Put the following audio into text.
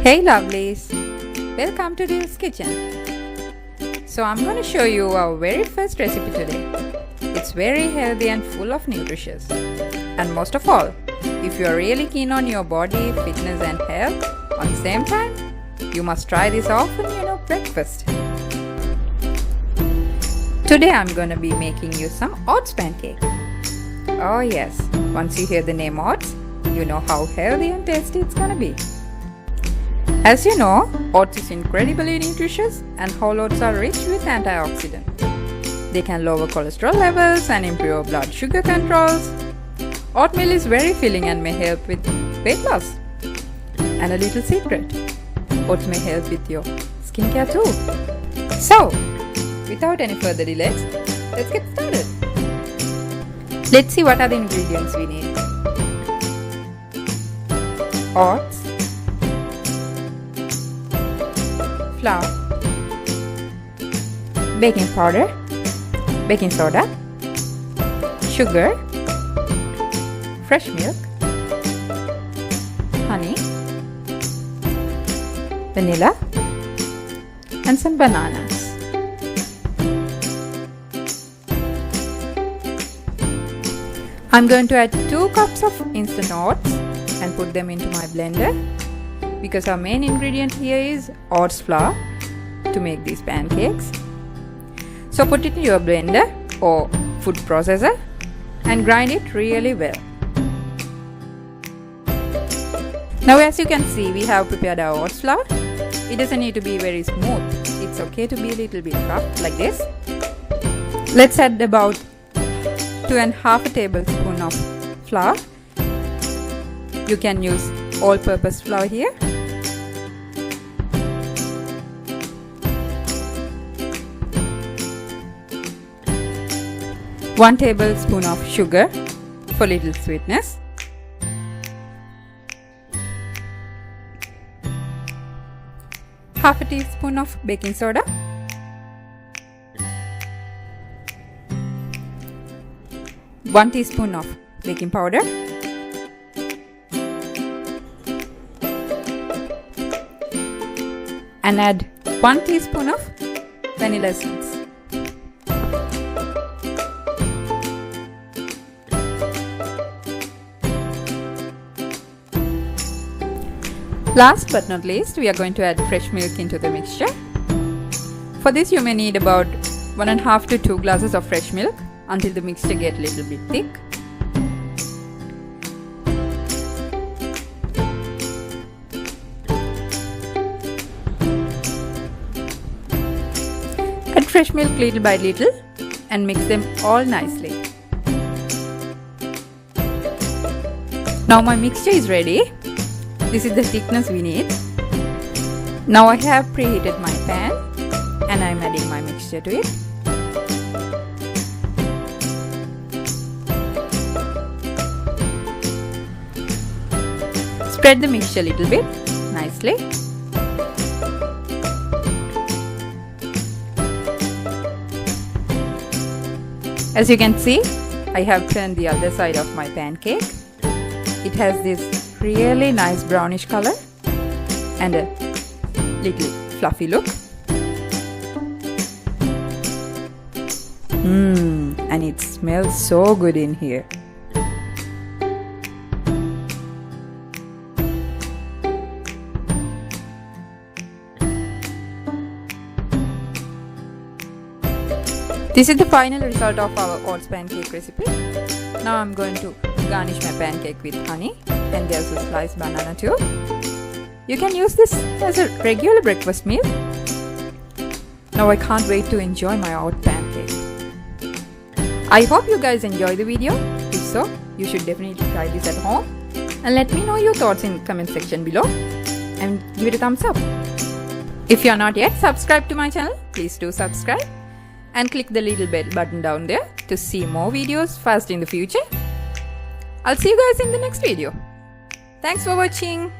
Hey lovelies, welcome to Dilz Kitchen. So I'm going to show you our very first recipe today. It's very healthy and full of nutritious. And most of all, if you are really keen on your body, fitness and health on the same time, you must try this often, breakfast. Today I'm going to be making you some oats pancake. Oh yes, once you hear the name oats, you know how healthy and tasty it's going to be. As you know, oats is incredibly nutritious and whole oats are rich with antioxidants. They can lower cholesterol levels and improve blood sugar controls. Oatmeal is very filling and may help with weight loss. And a little secret, oats may help with your skincare too. So, without any further delays, let's get started. Let's see what are the ingredients we need. Oats, flour, baking powder, baking soda, sugar, fresh milk, honey, vanilla, and some bananas. I'm going to add 2 cups of instant oats and put them into my blender because our main ingredient here is oats flour to make these pancakes. So put it in your blender or food processor and grind it really well. Now as you can see, we have prepared our oats flour. It doesn't need to be very smooth. It's okay to be a little bit rough like this. Let's add about 2.5 tablespoons of flour. You can use all-purpose flour here. One tablespoon of sugar for little sweetness. Half a teaspoon of baking soda. 1 teaspoon of baking powder. And add 1 teaspoon of vanilla essence. Last but not least, we are going to add fresh milk into the mixture. For this you may need about 1.5 to 2 glasses of fresh milk until the mixture gets a little bit thick. Add fresh milk little by little and mix them all nicely. Now my mixture is ready. This is the thickness we need. Now I have preheated my pan and I am adding my mixture to it. Spread the mixture a little bit nicely. As you can see, I have turned the other side of my pancake. It has this really nice brownish color and a little fluffy look. And it smells so good in here. This is the final result of our oats pancake recipe. Now I'm going to garnish my pancake with honey, and there's a sliced banana too. You can use this as a regular breakfast meal. Now I can't wait to enjoy my oat pancake. I hope you guys enjoy the video. If so, you should definitely try this at home and let me know your thoughts in the comment section below and give it a thumbs up. If you are not yet subscribed to my channel, please do subscribe and click the little bell button down there to see more videos fast in the future. I'll see you guys in the next video. Thanks for watching.